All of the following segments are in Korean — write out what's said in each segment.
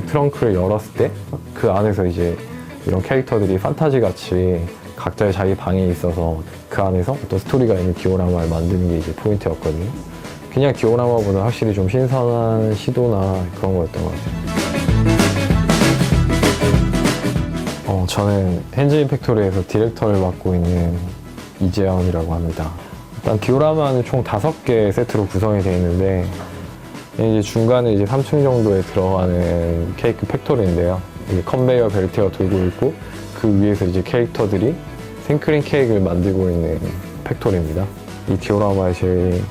트렁크를 열었을 때 그 안에서 이제 이런 캐릭터들이 판타지 같이 각자의 자기 방에 있어서 그 안에서 어떤 스토리가 있는 디오라마를 만드는 게 이제 포인트였거든요. 그냥 디오라마보다 확실히 좀 신선한 시도나 그런 거였던 것 같아요. 저는 hengein 팩토리에서 디렉터를 맡고 있는 이재현이라고 합니다. 일단 디오라마는 총 5개 세트로 구성이 되어 있는데 이제 중간에 이제 3층 정도에 들어가는 케이크 팩토리인데요. 이제 컨베이어 벨트가 돌고 있고 그 위에서 이제 캐릭터들이 생크림 케이크를 만들고 있는 팩토리입니다. 이 디오라마의 제일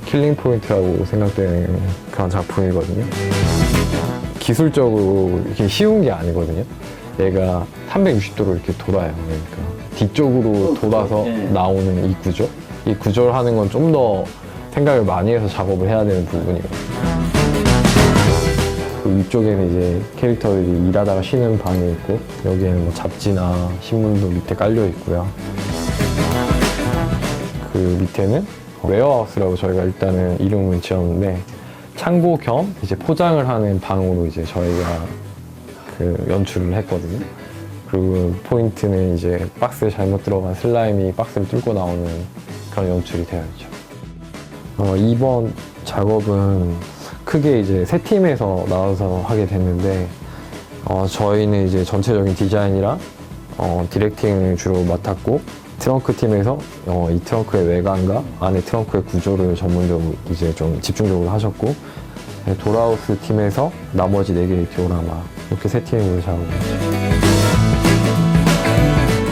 킬링 포인트라고 생각되는 그런 작품이거든요. 기술적으로 이렇게 쉬운 게 아니거든요. 얘가 360도로 이렇게 돌아요. 그러니까 뒤쪽으로 돌아서 나오는 이 구조. 이 구조를 하는 건 좀 더 생각을 많이 해서 작업을 해야 되는 부분이거든요. 그 위쪽에는 이제 캐릭터들이 일하다가 쉬는 방이 있고 여기에는 뭐 잡지나 신문도 밑에 깔려 있고요. 그 밑에는 웨어하우스라고 저희가 일단은 이름을 지었는데 창고 겸 이제 포장을 하는 방으로 이제 저희가 그 연출을 했거든요. 그리고 포인트는 이제 박스에 잘못 들어간 슬라임이 박스를 뚫고 나오는 그런 연출이 되어 있죠. 이번 작업은 크게 이제 3팀에서 나와서 하게 됐는데 저희는 이제 전체적인 디자인이랑 디렉팅을 주로 맡았고 트렁크 팀에서 이 트렁크의 외관과 안에 트렁크의 구조를 전문적으로 이제 좀 집중적으로 하셨고 도라우스 팀에서 나머지 4개의 디오라마 이렇게 3팀으로 작업을 했죠.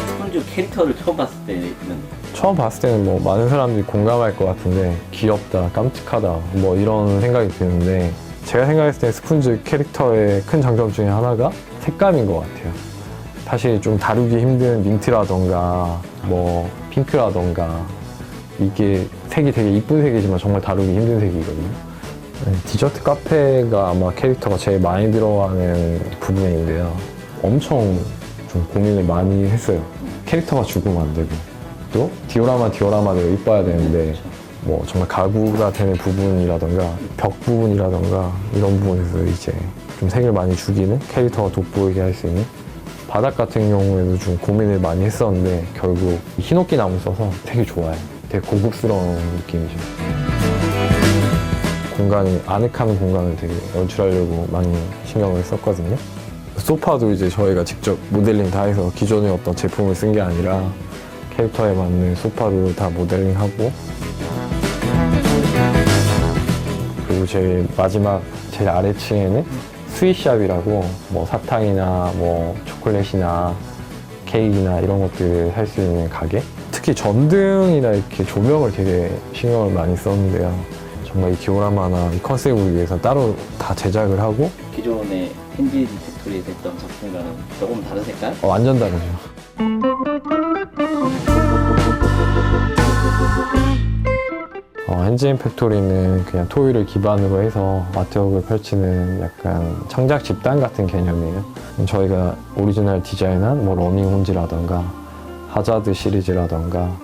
스푼즈 캐릭터를 처음 봤을 때는 처음 봤을 때는 뭐 많은 사람들이 공감할 것 같은데 귀엽다, 깜찍하다 뭐 이런 생각이 드는데 제가 생각했을 때 스푼즈 캐릭터의 큰 장점 중에 하나가 색감인 것 같아요. 사실 좀 다루기 힘든 민트라던가 뭐 핑크라던가 이게 색이 되게 이쁜 색이지만 정말 다루기 힘든 색이거든요. 디저트 카페가 아마 캐릭터가 제일 많이 들어가는 부분인데요. 엄청 좀 고민을 많이 했어요. 캐릭터가 죽으면 안 되고 또 디오라마대로 이뻐야 되는데 뭐 정말 가구가 되는 부분이라던가 벽 부분이라던가 이런 부분에서 이제 좀 색을 많이 죽이는 캐릭터가 돋보이게 할 수 있는 바닥 같은 경우에도 좀 고민을 많이 했었는데 결국 히노키 나무 써서 되게 좋아요. 되게 고급스러운 느낌이죠. 공간이 아늑한 공간을 되게 연출하려고 많이 신경을 썼거든요. 소파도 이제 저희가 직접 모델링 다 해서 기존의 어떤 제품을 쓴 게 아니라 캐릭터에 맞는 소파도 다 모델링하고 그리고 제일 마지막 제일 아래층에는 스윗샵이라고 뭐 사탕이나 뭐 초콜릿이나 케이크나 이런 것들을 살 수 있는 가게 특히 전등이나 이렇게 조명을 되게 신경을 많이 썼는데요. 정말 이 디오라마나 이 컨셉을 위해서 따로 다 제작을 하고 기존의 hengein 팩토리에서 했던 작품과는 조금 다른 색깔? 완전 다르죠. hengein 팩토리는 그냥 토이를 기반으로 해서 아트웍을 펼치는 약간 창작 집단 같은 개념이에요. 저희가 오리지널 디자인한 뭐 러닝 혼지라던가 하자드 시리즈라던가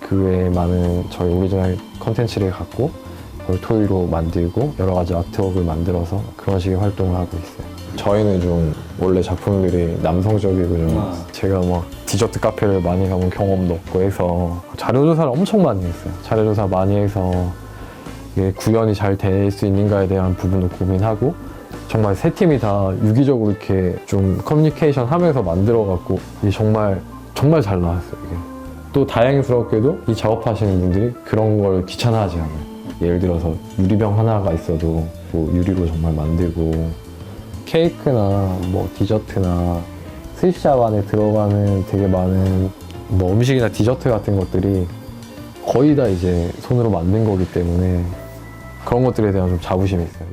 그 외에 많은 저희 오리지널 컨텐츠를 갖고 그걸 토이로 만들고 여러 가지 아트웍을 만들어서 그런 식의 활동을 하고 있어요. 저희는 좀 원래 작품들이 남성적이고 좀 제가 막 디저트 카페를 많이 가본 경험도 없고 해서 자료조사를 엄청 많이 했어요. 자료조사 많이 해서 이게 구현이 잘 될 수 있는가에 대한 부분도 고민하고 정말 3팀이 다 유기적으로 이렇게 좀 커뮤니케이션 하면서 만들어갖고 이게 정말 잘 나왔어요. 이게. 또 다행스럽게도 이 작업하시는 분들이 그런 걸 귀찮아하지 않아요. 예를 들어서 유리병 하나가 있어도 뭐 유리로 정말 만들고 케이크나 뭐 디저트나 스윗샵 안에 들어가는 되게 많은 뭐 음식이나 디저트 같은 것들이 거의 다 이제 손으로 만든 거기 때문에 그런 것들에 대한 좀 자부심이 있어요.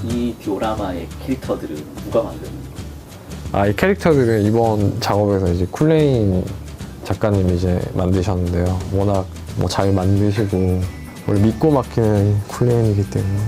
이 디오라마의 캐릭터들은 누가 만드는 거예요? 이 캐릭터들은 이번 작업에서 이제 쿨레인 작가님이 이제 만드셨는데요. 워낙 뭐 잘 만드시고 원래 믿고 맡기는 쿨레인이기 때문에